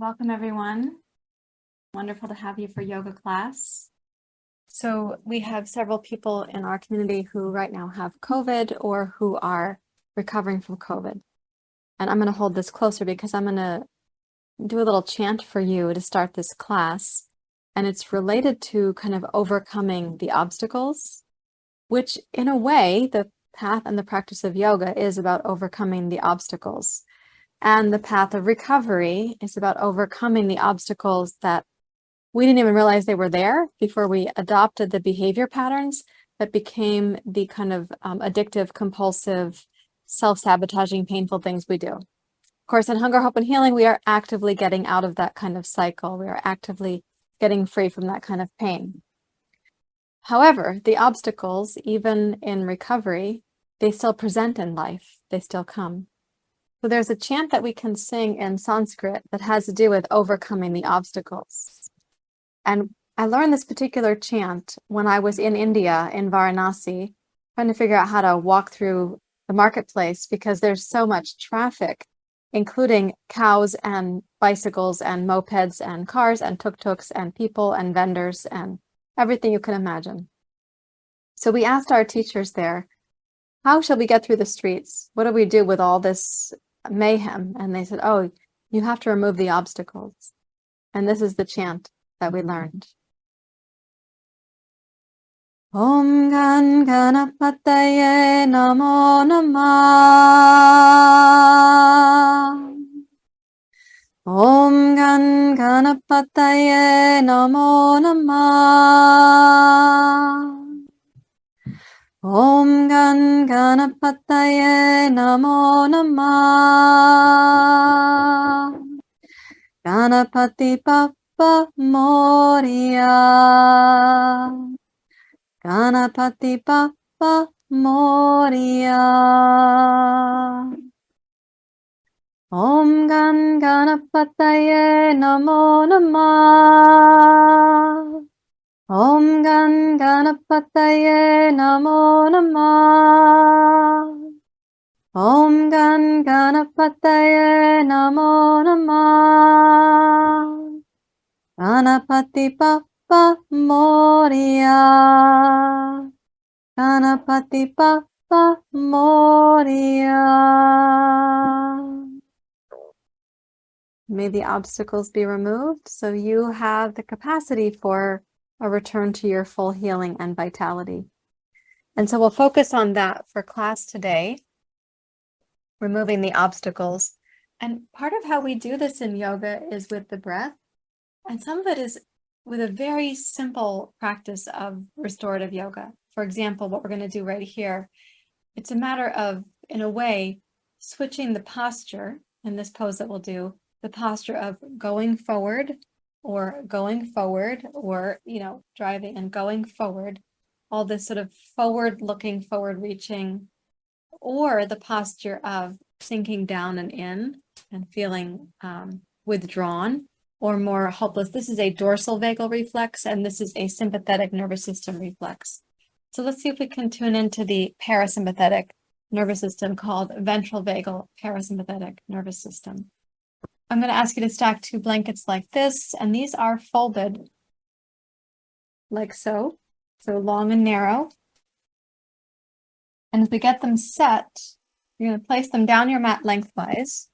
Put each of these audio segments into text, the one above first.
Welcome everyone. Wonderful to have you for yoga class. So we have several people in our community who right now have COVID or who are recovering from COVID. And I'm going to hold this closer because I'm going to do a little chant for you to start this class. And it's related to kind of overcoming the obstacles, which in a way, the path and the practice of yoga is about overcoming the obstacles. And the path of recovery is about overcoming the obstacles that we didn't even realize they were there before we adopted the behavior patterns that became the kind of addictive, compulsive, self-sabotaging, painful things we do. Of course, in Hunger, Hope, and Healing, we are actively getting out of that kind of cycle. We are actively getting free from that kind of pain. However, the obstacles, even in recovery, they still present in life. They still come. So there's a chant that we can sing in Sanskrit that has to do with overcoming the obstacles. And I learned this particular chant when I was in India, in Varanasi, trying to figure out how to walk through the marketplace because there's so much traffic, including cows and bicycles and mopeds and cars and tuk-tuks and people and vendors and everything you can imagine. So we asked our teachers there, how shall we get through the streets? What do we do with all this mayhem? And they said, oh, you have to remove the obstacles. And this is the chant that we learned. Om Gan Ganapataye Namo Namah. Om Gan Ganapataye Namo Namah. Om Gan Ganapataye Namo Namah. Ganapati Bappa Moria. Ganapati Bappa Moria. Om Gan Ganapataye Namo Namah. Om Gan Ganapataye Namo Namah. Om Gan Ganapataye Namo Namah. Ganapati Bappa Moria. Ganapati Bappa Moria. May the obstacles be removed so you have the capacity for a return to your full healing and vitality. And so we'll focus on that for class today, removing the obstacles. And part of how we do this in yoga is with the breath. And some of it is with a very simple practice of restorative yoga. For example, what we're going to do right here, it's a matter of, in a way, switching the posture in this pose that we'll do, the posture of going forward, or, driving and going forward, all this sort of forward-looking, forward-reaching, or the posture of sinking down and in and feeling withdrawn or more helpless. This is a dorsal vagal reflex, and this is a sympathetic nervous system reflex. So let's see if we can tune into the parasympathetic nervous system called ventral vagal parasympathetic nervous system. I'm going to ask you to stack two blankets like this, and these are folded like so long and narrow. And as we get them set, you're going to place them down your mat lengthwise.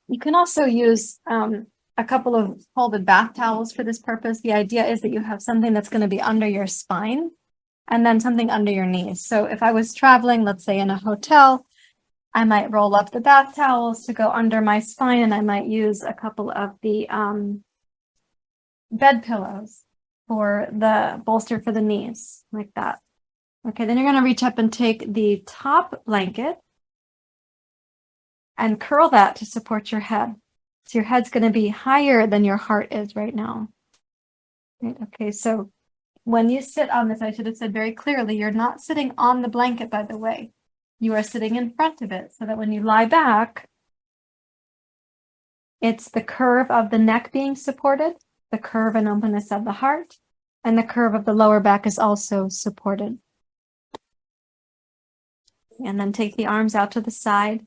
You can also use a couple of folded bath towels for this purpose. The idea is that you have something that's going to be under your spine and then something under your knees. So if I was traveling, let's say in a hotel, I might roll up the bath towels to go under my spine, and I might use a couple of the bed pillows for the bolster for the knees, like that. Okay, then you're going to reach up and take the top blanket and curl that to support your head. So your head's going to be higher than your heart is right now. Right, okay, so when you sit on this, I should have said very clearly, you're not sitting on the blanket, by the way. You are sitting in front of it so that when you lie back, it's the curve of the neck being supported, the curve and openness of the heart, and the curve of the lower back is also supported. And then take the arms out to the side.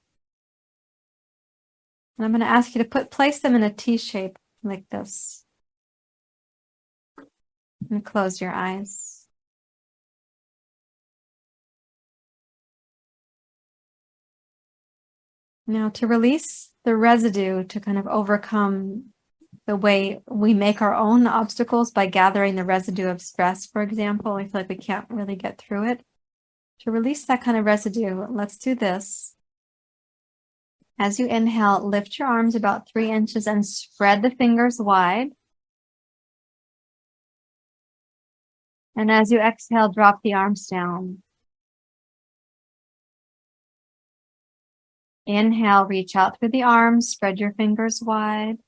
And I'm going to ask you to place them in a T shape. like this. And close your eyes. Now to release the residue, to kind of overcome the way we make our own obstacles by gathering the residue of stress, for example, we feel like we can't really get through it. To release that kind of residue, let's do this. As you inhale, lift your arms about 3 inches and spread the fingers wide. And as you exhale, drop the arms down. Inhale, reach out through the arms, spread your fingers wide.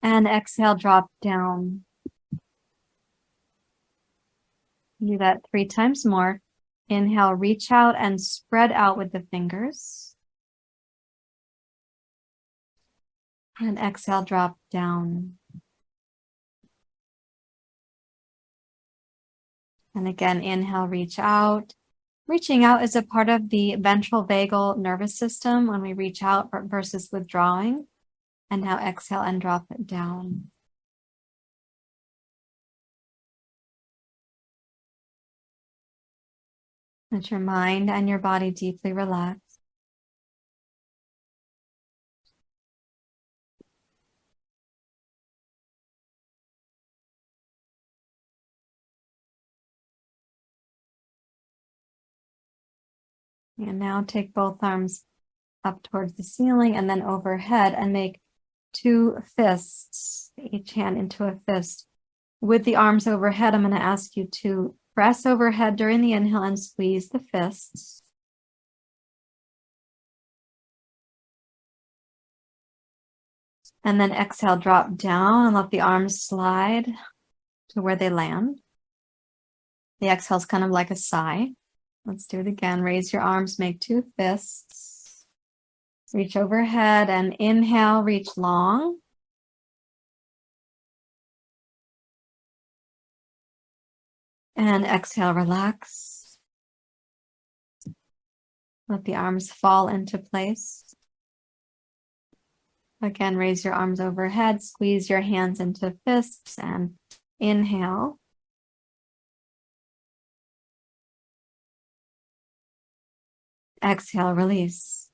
And exhale, drop down. Do that 3 times more. Inhale, reach out and spread out with the fingers. And exhale, drop down. And again, inhale, reach out. Reaching out is a part of the ventral vagal nervous system when we reach out versus withdrawing. And now exhale and drop it down. Let your mind and your body deeply relax. And now take both arms up towards the ceiling and then overhead and make 2 fists, each hand into a fist. With the arms overhead, I'm going to ask you to press overhead during the inhale and squeeze the fists. And then exhale, drop down and let the arms slide to where they land. The exhale is kind of like a sigh. Let's do it again. Raise your arms, make 2 fists. Reach overhead and inhale, reach long. And exhale, relax. Let the arms fall into place. Again, raise your arms overhead, squeeze your hands into fists and inhale. Exhale, release.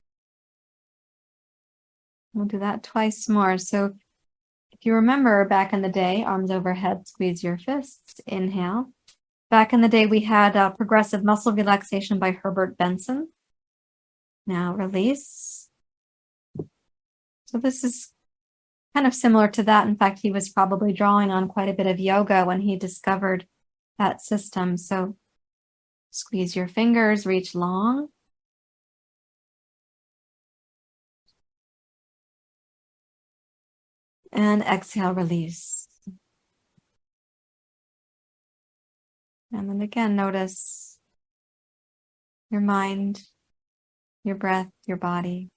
We'll do that twice more. So if you remember back in the day, arms overhead, squeeze your fists, inhale. Back in the day, we had progressive muscle relaxation by Herbert Benson. Now release. So this is kind of similar to that. In fact, he was probably drawing on quite a bit of yoga when he discovered that system. So squeeze your fingers, reach long. And exhale, release. And then again, notice your mind, your breath, your body.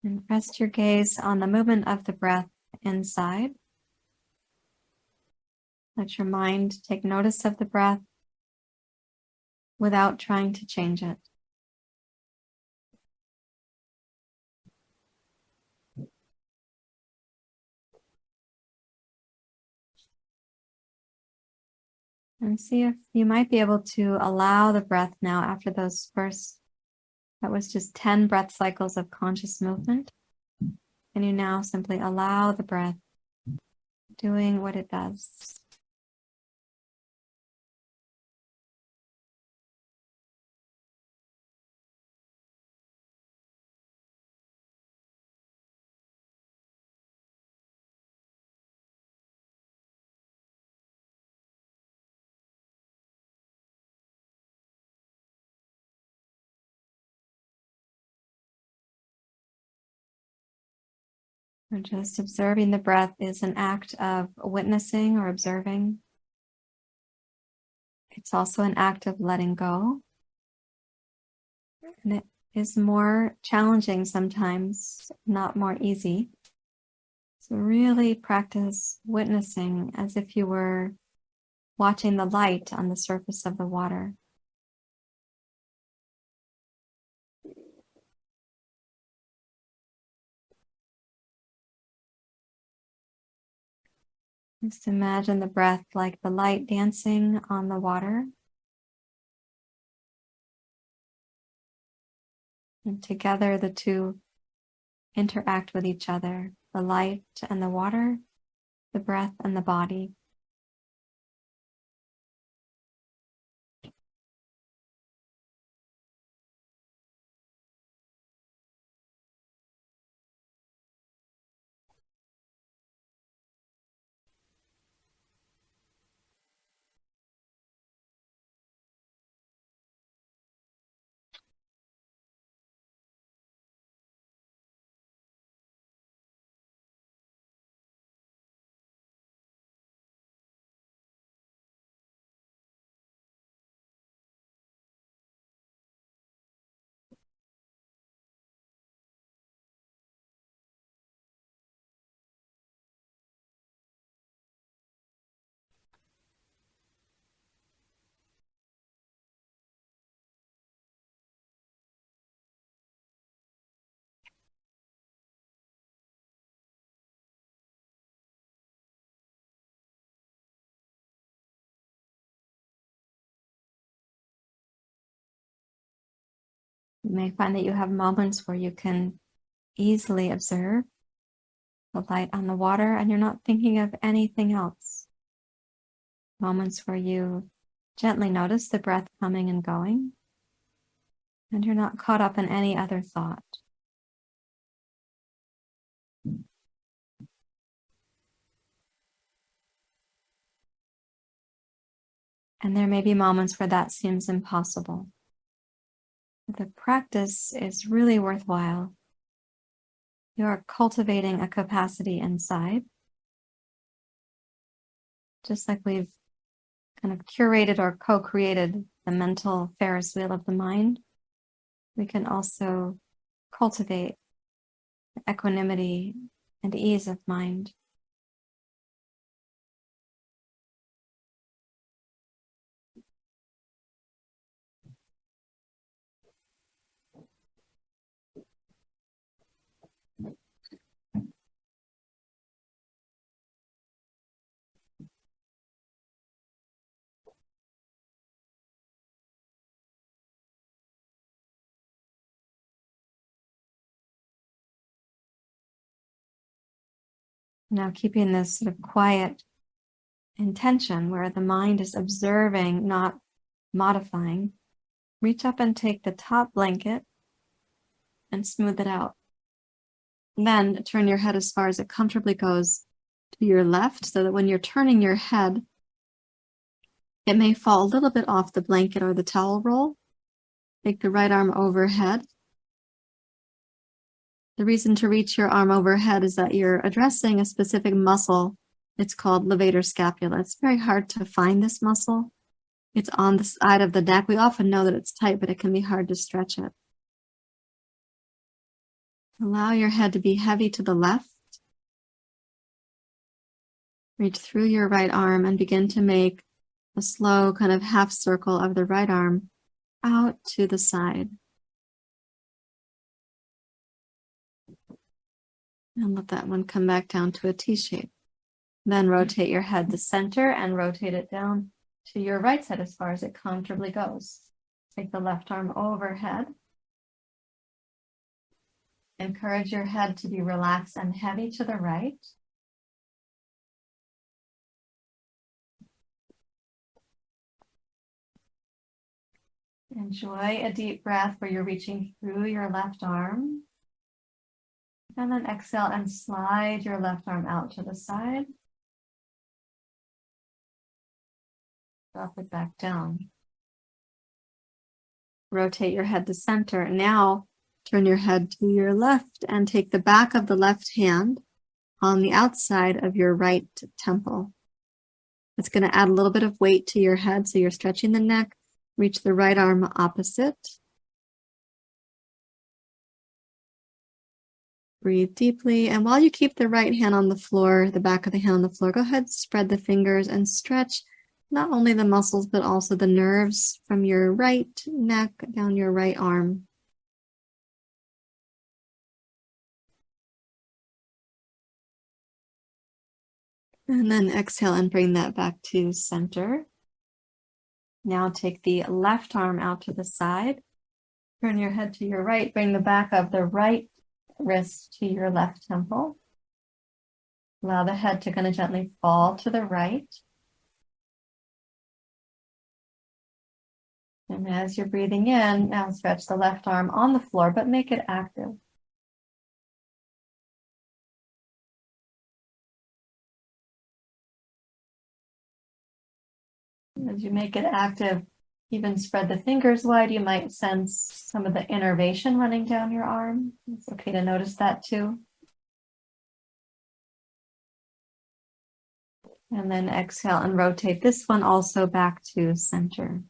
And rest your gaze on the movement of the breath inside. Let your mind take notice of the breath without trying to change it. And see if you might be able to allow the breath now after those first, that was just 10 breath cycles of conscious movement. And you now simply allow the breath doing what it does. Or just observing the breath is an act of witnessing or observing. It's also an act of letting go. And it is more challenging sometimes, not more easy. So really practice witnessing as if you were watching the light on the surface of the water. Just imagine the breath like the light dancing on the water. And together the two interact with each other, the light and the water, the breath and the body. You may find that you have moments where you can easily observe the light on the water and you're not thinking of anything else. Moments where you gently notice the breath coming and going and you're not caught up in any other thought. And there may be moments where that seems impossible. The practice is really worthwhile. You are cultivating a capacity inside. Just like we've kind of curated or co-created the mental Ferris wheel of the mind, we can also cultivate equanimity and ease of mind. Now, keeping this sort of quiet intention where the mind is observing, not modifying, reach up and take the top blanket and smooth it out. Then turn your head as far as it comfortably goes to your left so that when you're turning your head, it may fall a little bit off the blanket or the towel roll. Take the right arm overhead. The reason to reach your arm overhead is that you're addressing a specific muscle. It's called levator scapula. It's very hard to find this muscle. It's on the side of the neck. We often know that it's tight, but it can be hard to stretch it. Allow your head to be heavy to the left. Reach through your right arm and begin to make a slow kind of half circle of the right arm out to the side. And let that one come back down to a T shape. Then rotate your head to center and rotate it down to your right side as far as it comfortably goes. Take the left arm overhead. Encourage your head to be relaxed and heavy to the right. Enjoy a deep breath where you're reaching through your left arm. And then exhale and slide your left arm out to the side. Drop it back down. Rotate your head to center. Now turn your head to your left and take the back of the left hand on the outside of your right temple. It's going to add a little bit of weight to your head, so you're stretching the neck. Reach the right arm opposite. breathe deeply. And while you keep the right hand on the floor, the back of the hand on the floor, go ahead, spread the fingers and stretch not only the muscles, but also the nerves from your right neck down your right arm. And then exhale and bring that back to center. Now take the left arm out to the side. Turn your head to your right. Bring the back of the right wrist to your left temple. Allow the head to kind of gently fall to the right. And as you're breathing in, now stretch the left arm on the floor, but make it active. As you make it active, even spread the fingers wide. You might sense some of the innervation running down your arm. It's okay to notice that too. And then exhale and rotate this one also back to center.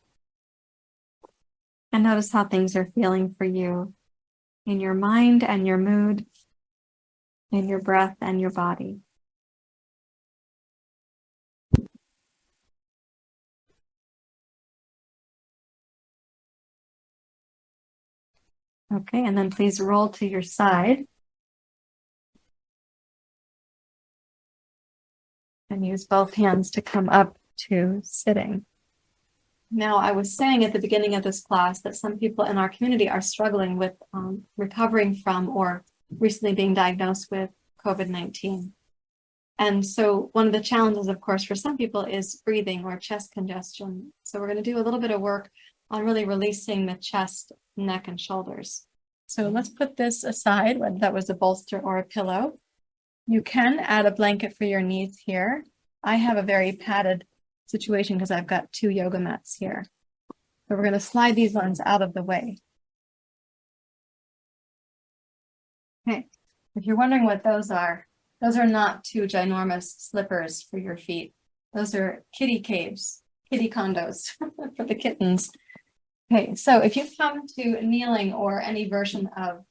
And notice how things are feeling for you in your mind and your mood, in your breath and your body. Okay, and then please roll to your side. And use both hands to come up to sitting. Now, I was saying at the beginning of this class that some people in our community are struggling with recovering from or recently being diagnosed with COVID-19. And so one of the challenges, of course, for some people is breathing or chest congestion. So we're going to do a little bit of work on really releasing the chest, neck, and shoulders. So let's put this aside, whether that was a bolster or a pillow. You can add a blanket for your knees here. I have a very padded situation because I've got 2 yoga mats here. So we're going to slide these ones out of the way. Okay, if you're wondering what those are not 2 ginormous slippers for your feet. Those are kitty caves, kitty condos for the kittens. Okay, so if you come to kneeling or any version of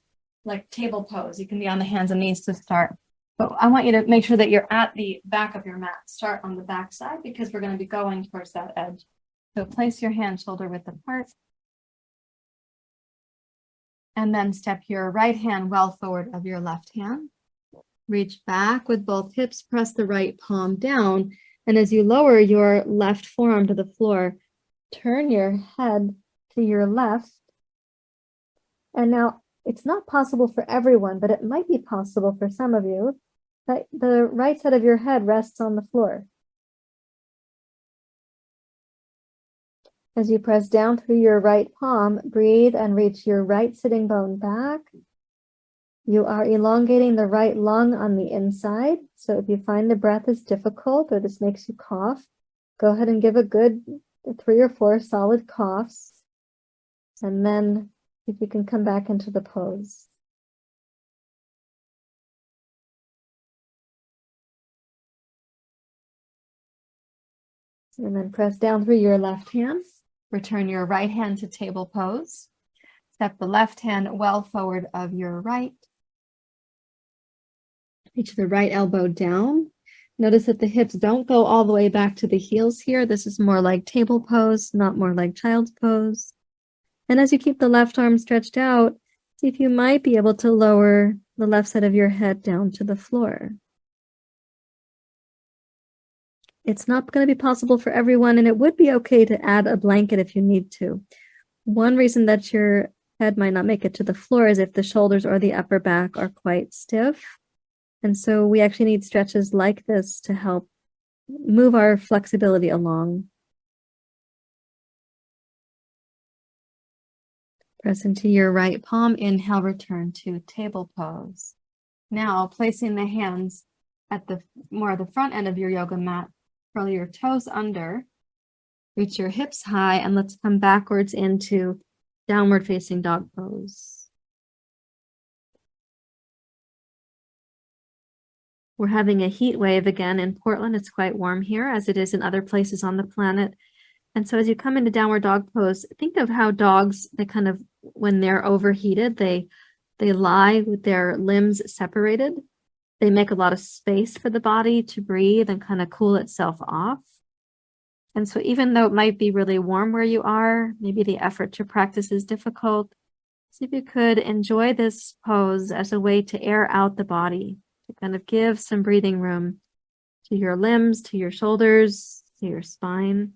like table pose, you can be on the hands and knees to start. But I want you to make sure that you're at the back of your mat. Start on the back side because we're going to be going towards that edge. So place your hand shoulder width apart. And then step your right hand well forward of your left hand. Reach back with both hips, press the right palm down. And as you lower your left forearm to the floor, turn your head to your left. And now it's not possible for everyone, but it might be possible for some of you that the right side of your head rests on the floor. As you press down through your right palm, breathe and reach your right sitting bone back. You are elongating the right lung on the inside. So if you find the breath is difficult or this makes you cough, go ahead and give a good 3 or 4 solid coughs. And then if you can come back into the pose. And then press down through your left hand. Return your right hand to table pose. Step the left hand well forward of your right. Reach the right elbow down. Notice that the hips don't go all the way back to the heels here. This is more like table pose, not more like child's pose. And as you keep the left arm stretched out, see if you might be able to lower the left side of your head down to the floor. It's not going to be possible for everyone, and it would be okay to add a blanket if you need to. One reason that your head might not make it to the floor is if the shoulders or the upper back are quite stiff. And so we actually need stretches like this to help move our flexibility along. Press into your right palm, inhale, return to table pose. Now, placing the hands at the more the front end of your yoga mat, curl your toes under, reach your hips high, and let's come backwards into downward facing dog pose. We're having a heat wave again in Portland. It's quite warm here, as it is in other places on the planet. And so as you come into downward dog pose, think of how dogs, they kind of, when they're overheated, they They lie with their limbs separated. They make a lot of space for the body to breathe and kind of cool itself off. And so even though it might be really warm where you are, maybe the effort to practice is difficult, see if you could enjoy this pose as a way to air out the body, to kind of give some breathing room to your limbs, to your shoulders, to your spine.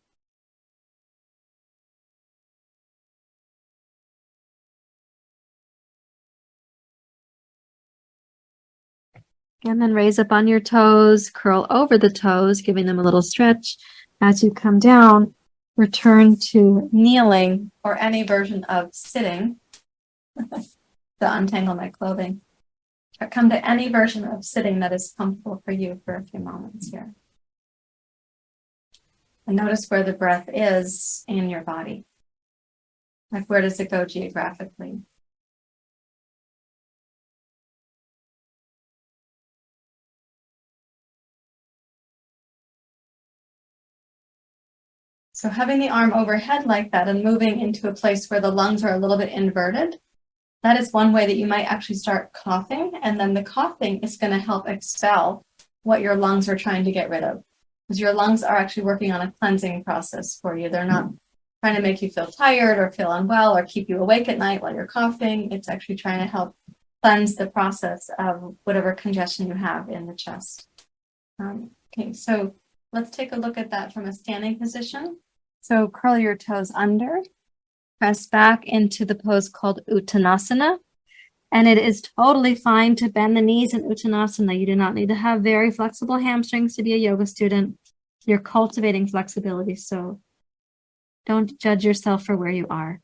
And then raise up on your toes, curl over the toes, giving them a little stretch. As you come down, return to kneeling or any version of sitting to untangle my clothing. Come to any version of sitting that is comfortable for you for a few moments here. And notice where the breath is in your body. Like, where does it go geographically? So having the arm overhead like that and moving into a place where the lungs are a little bit inverted, that is one way that you might actually start coughing. And then the coughing is going to help expel what your lungs are trying to get rid of. Because your lungs are actually working on a cleansing process for you. They're not trying to make you feel tired or feel unwell or keep you awake at night while you're coughing. It's actually trying to help cleanse the process of whatever congestion you have in the chest. Okay, so let's take a look at that from a standing position. So curl your toes under, press back into the pose called Uttanasana. And it is totally fine to bend the knees in Uttanasana. You do not need to have very flexible hamstrings to be a yoga student. You're cultivating flexibility, so don't judge yourself for where you are.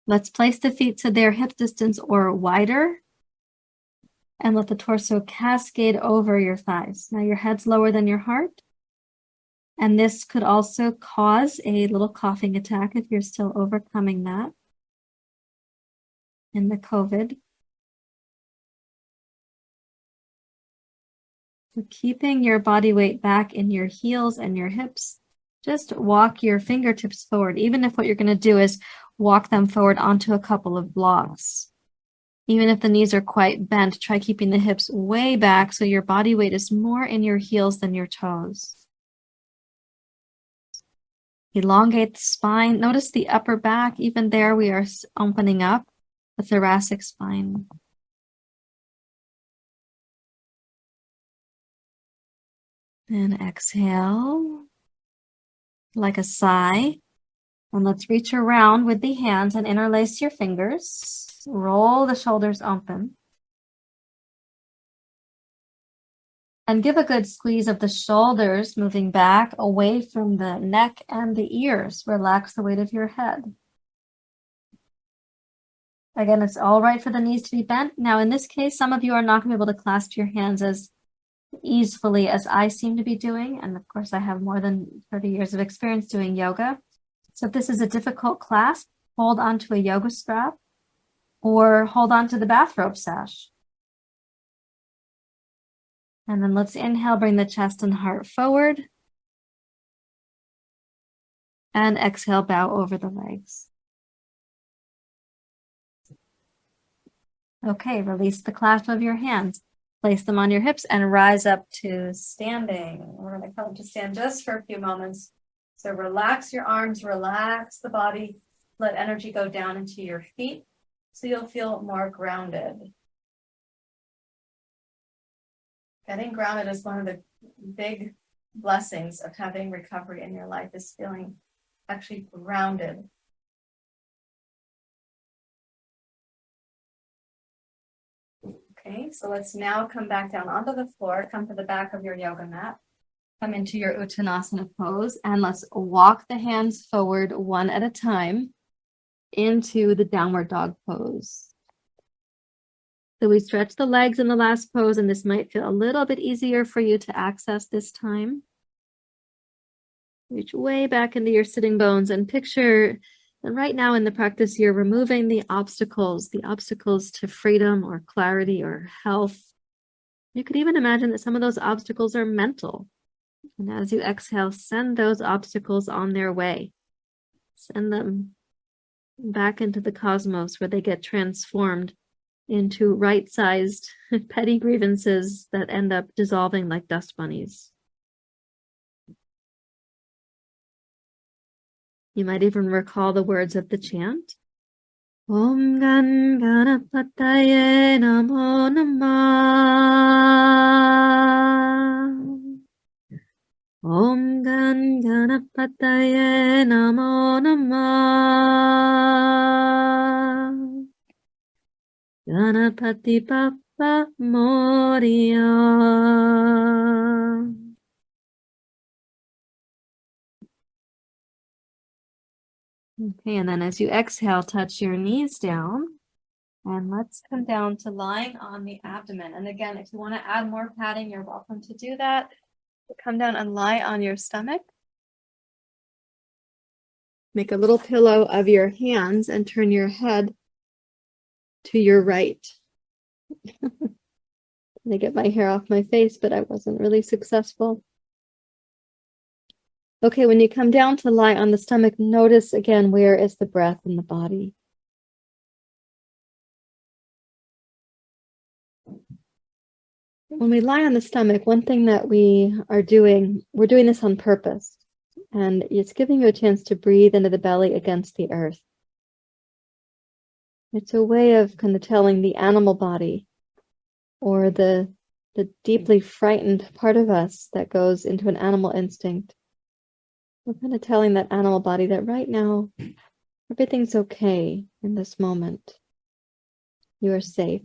Let's place the feet to their hip distance or wider, and let the torso cascade over your thighs. Now your head's lower than your heart. And this could also cause a little coughing attack if you're still overcoming that in the COVID. So keeping your body weight back in your heels and your hips, just walk your fingertips forward, even if what you're going to do is walk them forward onto a couple of blocks. Even if the knees are quite bent, try keeping the hips way back so your body weight is more in your heels than your toes. Elongate the spine. Notice the upper back. Even there, we are opening up the thoracic spine. And exhale like a sigh. And let's reach around with the hands and interlace your fingers. Roll the shoulders open. And give a good squeeze of the shoulders, moving back away from the neck and the ears. Relax the weight of your head. Again, it's all right for the knees to be bent. Now, in this case, some of you are not going to be able to clasp your hands as easily as I seem to be doing. And of course, I have more than 30 years of experience doing yoga. So if this is a difficult clasp, hold onto a yoga strap or hold onto the bathrobe sash. And then let's inhale, bring the chest and heart forward. And exhale, bow over the legs. Okay, release the clasp of your hands. Place them on your hips and rise up to standing. We're going to come to stand just for a few moments. So relax your arms, relax the body. Let energy go down into your feet so you'll feel more grounded. Getting grounded is one of the big blessings of having recovery in your life, is feeling actually grounded. Okay, so let's now come back down onto the floor, come to the back of your yoga mat, come into your Uttanasana pose, and let's walk the hands forward one at a time into the downward dog pose. So we stretch the legs in the last pose, and this might feel a little bit easier for you to access this time. Reach way back into your sitting bones and picture that right now in the practice, you're removing the obstacles to freedom or clarity or health. You could even imagine that some of those obstacles are mental. And as you exhale, send those obstacles on their way. Send them back into the cosmos where they get transformed into right-sized petty grievances that end up dissolving like dust bunnies. You might even recall the words of the chant. Om Gan Ganapataye Namo Namah. Om Gan Ganapataye Namo Namah. Ganapati Bappa Moria. Okay, and then as you exhale, touch your knees down. And let's come down to lying on the abdomen. And again, if you want to add more padding, you're welcome to do that. Come down and lie on your stomach. Make a little pillow of your hands and turn your head to your right. I get my hair off my face, but I wasn't really successful. Okay, when you come down to lie on the stomach, notice again, where is the breath in the body? When we lie on the stomach, one thing that we are doing, we're doing this on purpose, and it's giving you a chance to breathe into the belly against the earth. It's a way of kind of telling the animal body, or the deeply frightened part of us that goes into an animal instinct. We're kind of telling that animal body that right now, everything's okay in this moment. You are safe.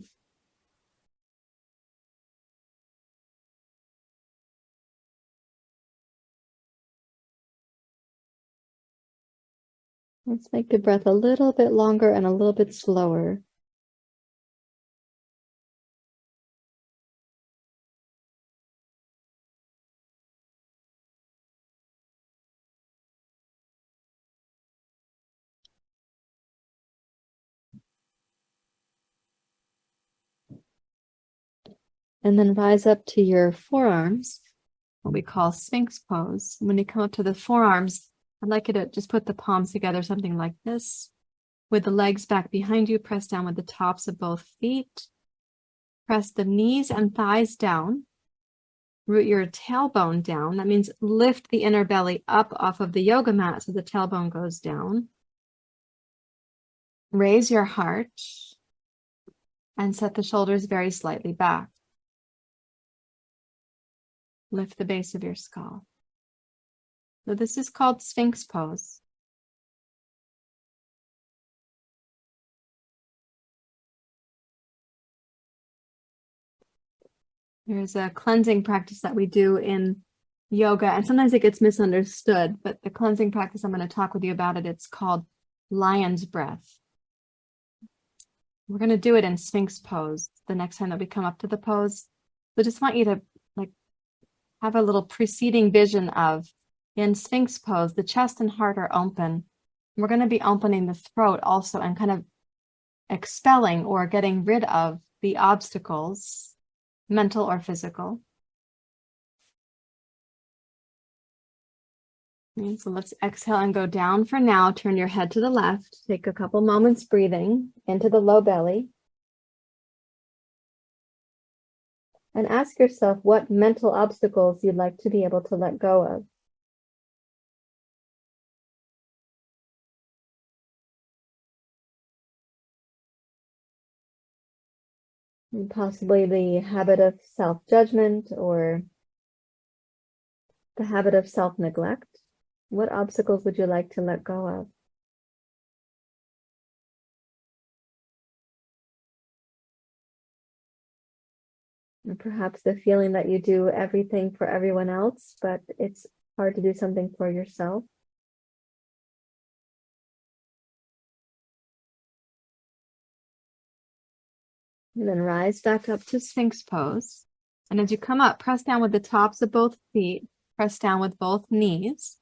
Let's make the breath a little bit longer and a little bit slower. And then rise up to your forearms, what we call Sphinx pose. When you come up to the forearms, I'd like you to just put the palms together, something like this. With the legs back behind you, press down with the tops of both feet. Press the knees and thighs down. Root your tailbone down. That means lift the inner belly up off of the yoga mat so the tailbone goes down. Raise your heart and set the shoulders very slightly back. Lift the base of your skull. So this is called Sphinx pose. There's a cleansing practice that we do in yoga, and sometimes it gets misunderstood, but the cleansing practice, I'm going to talk with you about it. It's called lion's breath. We're going to do it in Sphinx pose the next time that we come up to the pose. So just want you to have a little preceding vision of, in Sphinx pose, the chest and heart are open. We're going to be opening the throat also and kind of expelling or getting rid of the obstacles, mental or physical. And so let's exhale and go down for now. Turn your head to the left. Take a couple moments breathing into the low belly. And ask yourself what mental obstacles you'd like to be able to let go of. And possibly the habit of self-judgment or the habit of self-neglect. What obstacles would you like to let go of? And perhaps the feeling that you do everything for everyone else, but it's hard to do something for yourself. And then rise back up to Sphinx pose. And as you come up, press down with the tops of both feet, press down with both knees,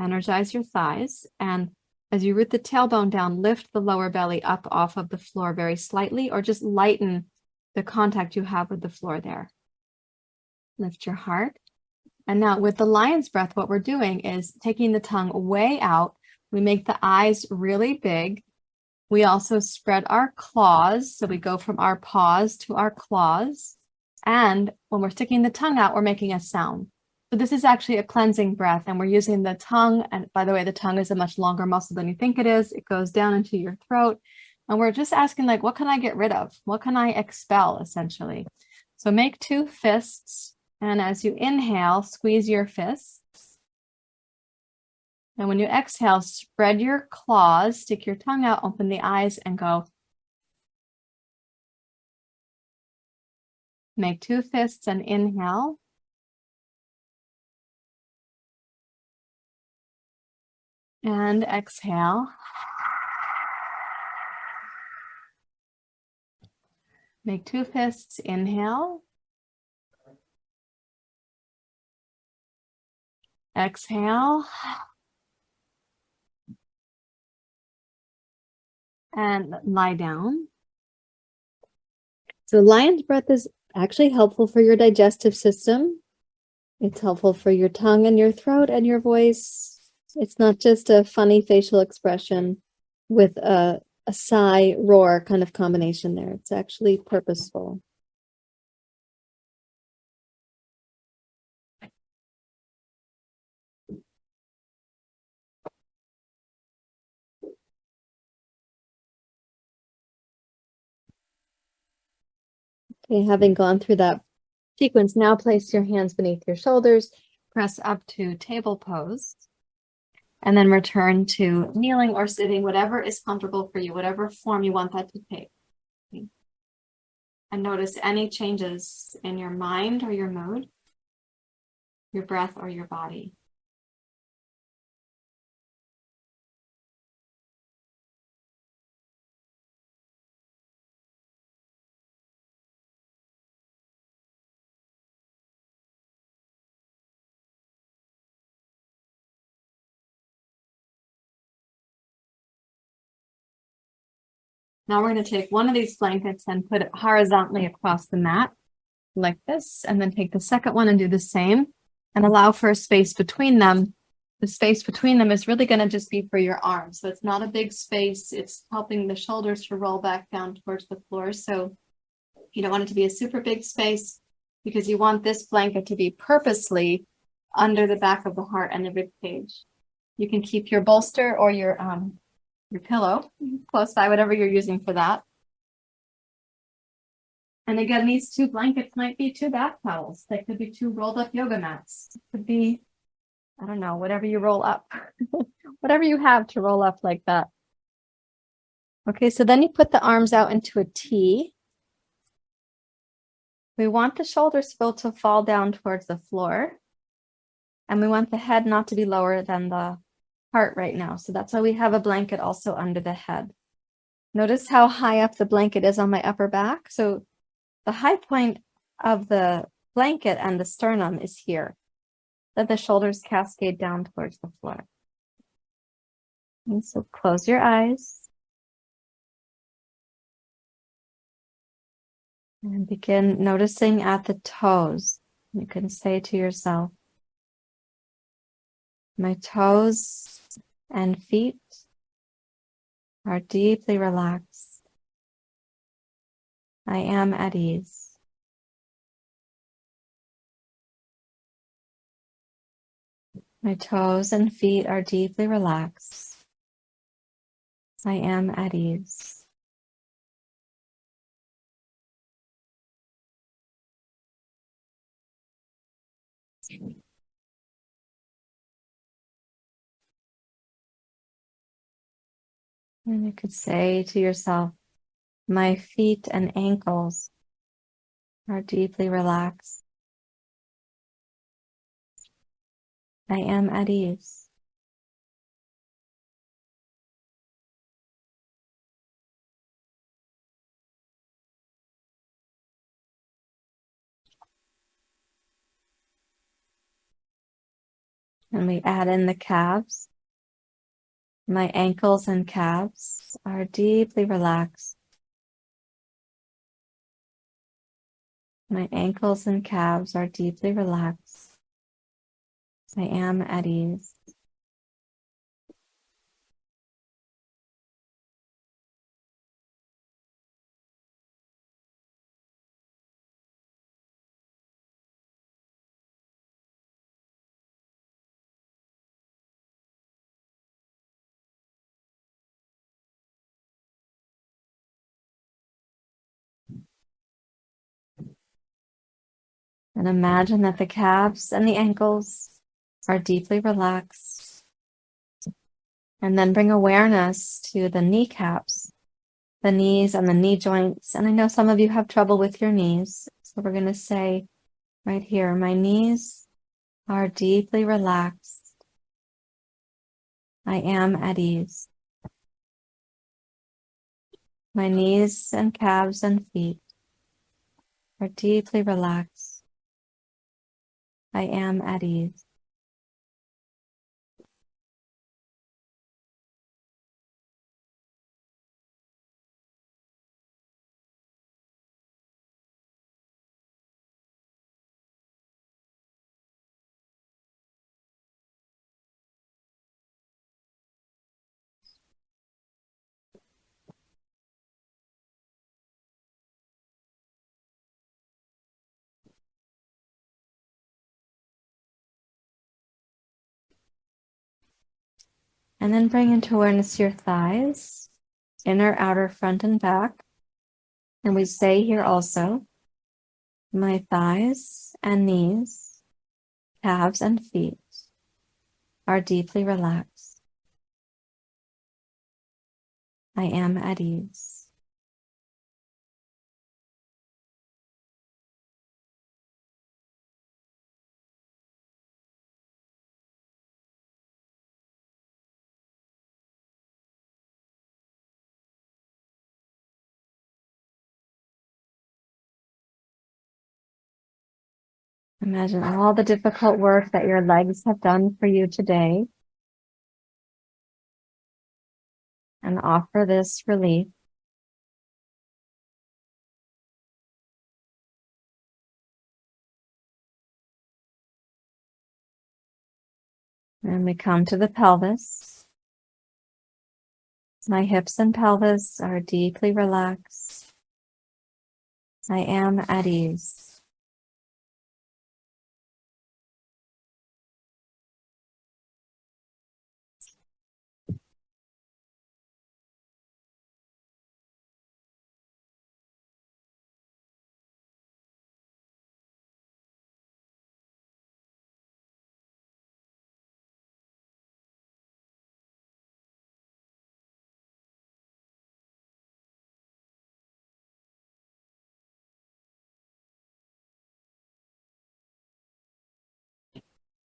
energize your thighs. And as you root the tailbone down, lift the lower belly up off of the floor very slightly, or just lighten the contact you have with the floor there. Lift your heart. And now with the lion's breath, what we're doing is taking the tongue way out. We make the eyes really big We also spread our claws. So we go from our paws to our claws. And when we're sticking the tongue out, we're making a sound. So this is actually a cleansing breath, and we're using the tongue. And by the way, the tongue is a much longer muscle than you think it is. It goes down into your throat. And we're just asking, like, what can I get rid of? What can I expel, essentially? So make 2 fists. And as you inhale, squeeze your fists. And when you exhale, spread your claws, stick your tongue out, open the eyes, and go. Make 2 fists and inhale. And exhale. Make 2 fists, inhale. Exhale. And lie down. So lion's breath is actually helpful for your digestive system. It's helpful for your tongue and your throat and your voice. It's not just a funny facial expression with a sigh, roar kind of combination there. It's actually purposeful. Okay, having gone through that sequence, now place your hands beneath your shoulders, press up to table pose, and then return to kneeling or sitting, whatever is comfortable for you, whatever form you want that to take. Okay. And notice any changes in your mind or your mood, your breath or your body. Now we're going to take one of these blankets and put it horizontally across the mat like this, and then take the second one and do the same and allow for a space between them. The space between them is really going to just be for your arms. So it's not a big space. It's helping the shoulders to roll back down towards the floor. So you don't want it to be a super big space because you want this blanket to be purposely under the back of the heart and the rib cage. You can keep your bolster or your pillow close by, whatever you're using for that. And again, these 2 blankets might be 2 bath towels. They could be 2 rolled up yoga mats. It could be, I don't know, whatever you roll up, whatever you have to roll up like that. Okay, so then you put the arms out into a T. We want the shoulders to fall down towards the floor. And we want the head not to be lower than the heart right now. So that's why we have a blanket also under the head. Notice how high up the blanket is on my upper back. So the high point of the blanket and the sternum is here. Then the shoulders cascade down towards the floor. And so close your eyes. And begin noticing at the toes. You can say to yourself, my toes and feet are deeply relaxed. I am at ease. My toes and feet are deeply relaxed. I am at ease. And you could say to yourself, my feet and ankles are deeply relaxed. I am at ease. And we add in the calves. My ankles and calves are deeply relaxed. My ankles and calves are deeply relaxed. I am at ease. And imagine that the calves and the ankles are deeply relaxed. And then bring awareness to the kneecaps, the knees and the knee joints. And I know some of you have trouble with your knees. So we're going to say right here, my knees are deeply relaxed. I am at ease. My knees and calves and feet are deeply relaxed. I am at ease. And then bring into awareness your thighs, inner, outer, front, and back. And we say here also, my thighs and knees, calves and feet are deeply relaxed. I am at ease. Imagine all the difficult work that your legs have done for you today and offer this relief. And we come to the pelvis. My hips and pelvis are deeply relaxed. I am at ease.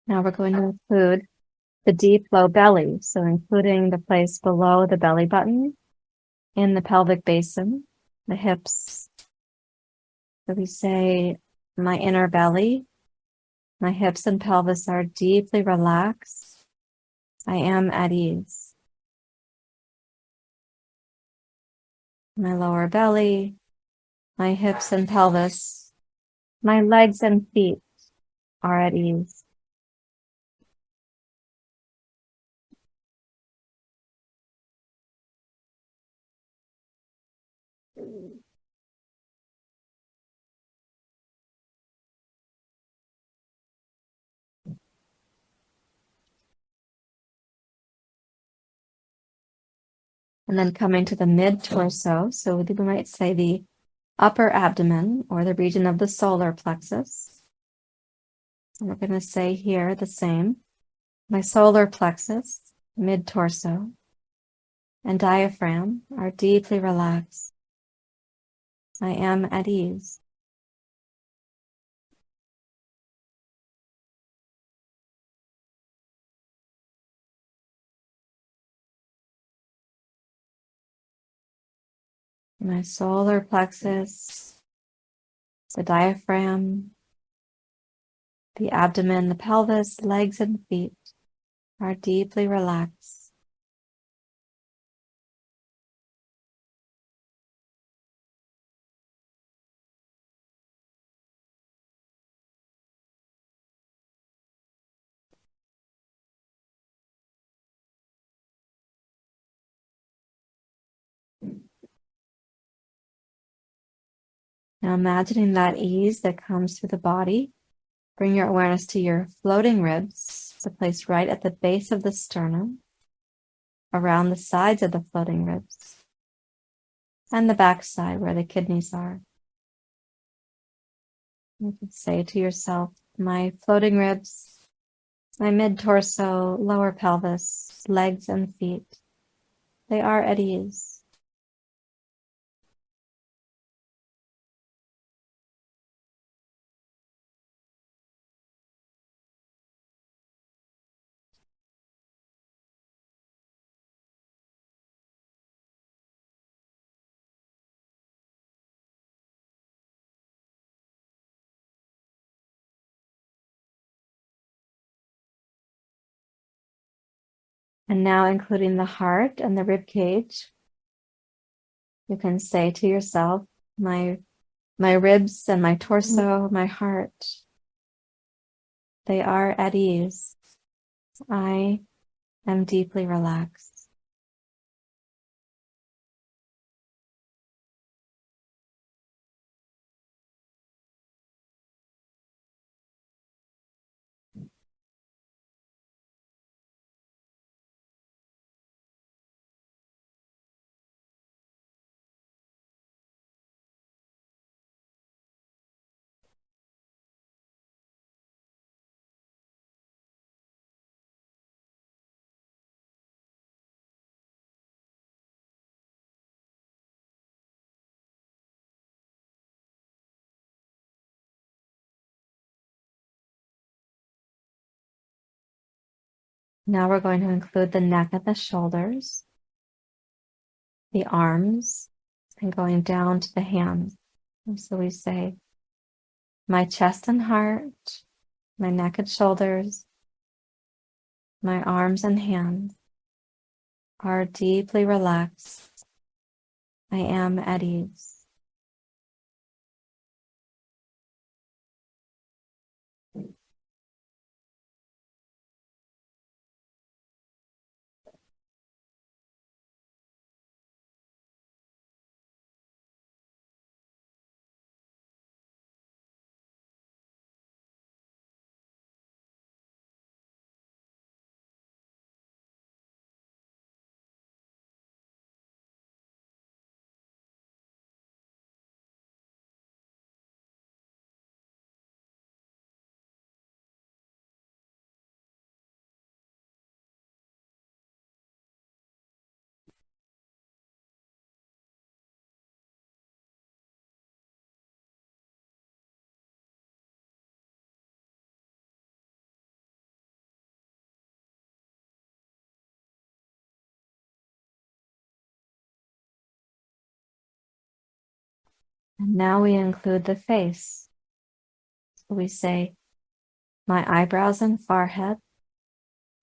Now we're going to include the deep low belly, so including the place below the belly button, in the pelvic basin, the hips. So we say, my inner belly, my hips and pelvis are deeply relaxed. I am at ease. My lower belly, my hips and pelvis, my legs and feet are at ease. And then coming to the mid-torso, so we might say the upper abdomen or the region of the solar plexus. And we're going to say here the same. My solar plexus, mid-torso, and diaphragm are deeply relaxed. I am at ease. My solar plexus, the diaphragm, the abdomen, the pelvis, legs, and feet are deeply relaxed. Now imagining that ease that comes through the body, bring your awareness to your floating ribs, the place right at the base of the sternum, around the sides of the floating ribs, and the back side where the kidneys are. You could say to yourself, my floating ribs, my mid-torso, lower pelvis, legs and feet, they are at ease. And now including the heart and the rib cage, you can say to yourself, my ribs and my torso, my heart, they are at ease. I am deeply relaxed. Now we're going to include the neck and the shoulders, the arms, and going down to the hands. And so we say, my chest and heart, my neck and shoulders, my arms and hands are deeply relaxed. I am at ease. And now we include the face. So we say, my eyebrows and forehead,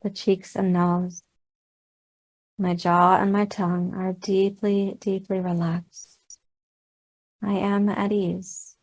the cheeks and nose, my jaw and my tongue are deeply, deeply relaxed. I am at ease.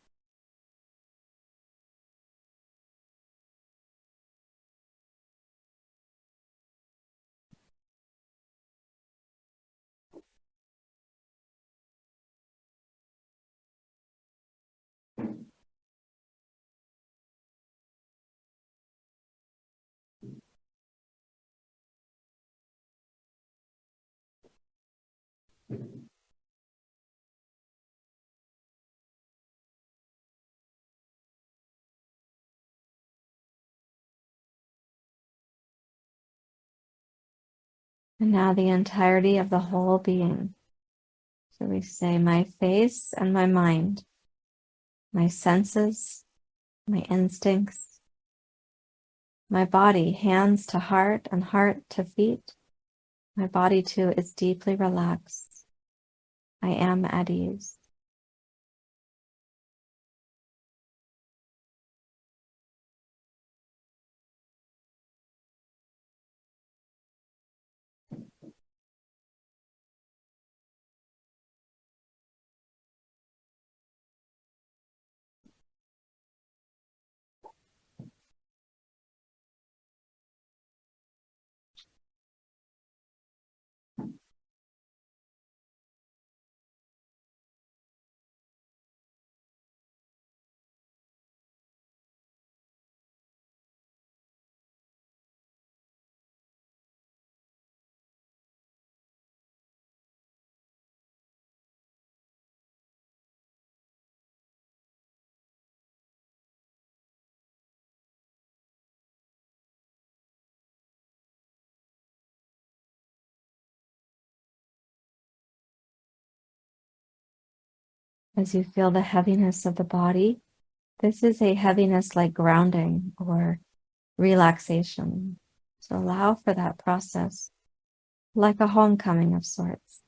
And now the entirety of the whole being. So we say, my face and my mind, my senses, my instincts, my body, hands to heart and heart to feet. My body too is deeply relaxed. I am at ease. As you feel the heaviness of the body, this is a heaviness like grounding or relaxation. So allow for that process, like a homecoming of sorts.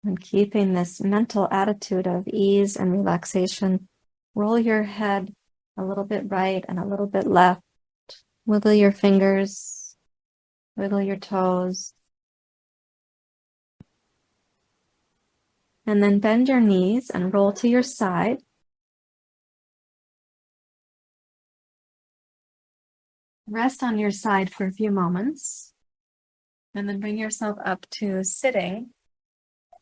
And keeping this mental attitude of ease and relaxation, roll your head a little bit right and a little bit left. Wiggle your fingers, wiggle your toes. And then bend your knees and roll to your side. Rest on your side for a few moments. And then bring yourself up to sitting,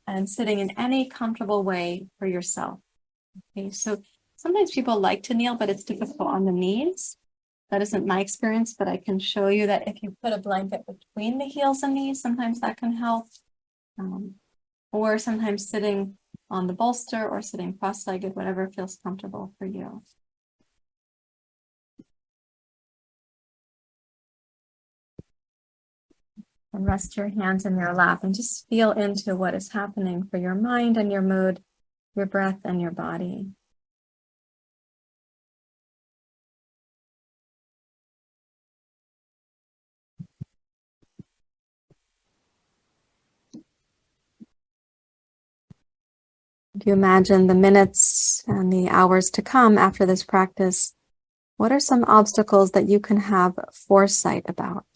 and sitting in any comfortable way for yourself. Okay, so sometimes people like to kneel, but it's difficult on the knees. That isn't my experience, but I can show you that if you put a blanket between the heels and knees, sometimes that can help. Or sometimes sitting on the bolster or sitting cross-legged, whatever feels comfortable for you. And rest your hands in your lap and just feel into what is happening for your mind and your mood, your breath and your body. If you imagine the minutes and the hours to come after this practice, what are some obstacles that you can have foresight about?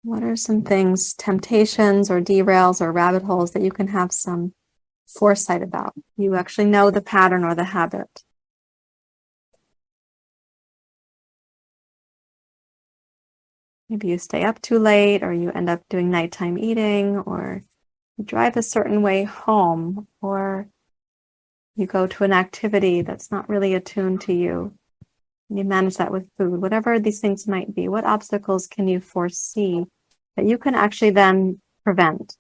What are some things, temptations or derails or rabbit holes that you can have some foresight about? You actually know the pattern or the habit. Maybe you stay up too late, or you end up doing nighttime eating, or you drive a certain way home, or you go to an activity that's not really attuned to you. You manage that with food. Whatever these things might be, what obstacles can you foresee that you can actually then prevent?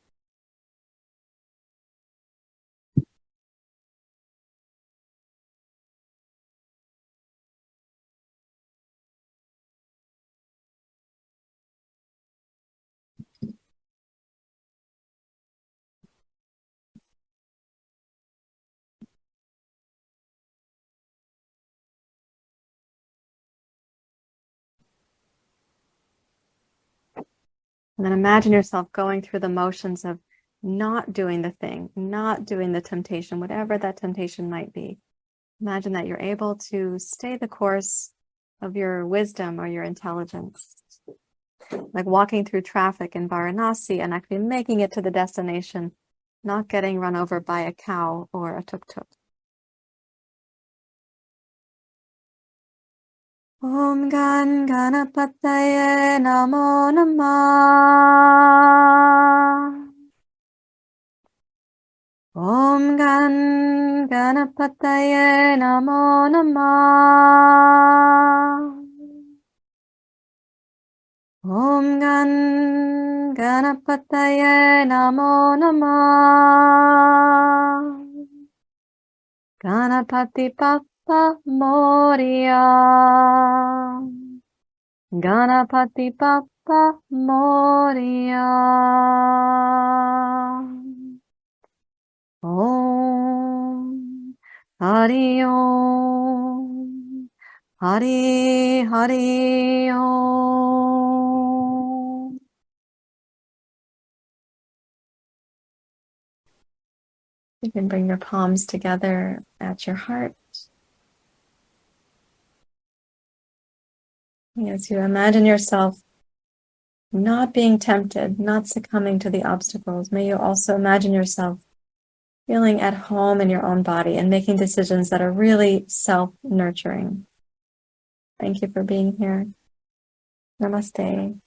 And then imagine yourself going through the motions of not doing the thing, not doing the temptation, whatever that temptation might be. Imagine that you're able to stay the course of your wisdom or your intelligence. Like walking through traffic in Varanasi and actually making it to the destination, not getting run over by a cow or a tuk-tuk. Om Gan Ganapataye Namo Namah. Om Gan Ganapataye Namo Namah. Om Gan Ganapataye Namo Namah. Ganapati Bappa Moria. Ganapati Bappa Moria. Om Hari Om. Hari Hari Om. You can bring your palms together at your heart. As you imagine yourself not being tempted, not succumbing to the obstacles, may you also imagine yourself feeling at home in your own body and making decisions that are really self-nurturing. Thank you for being here. Namaste.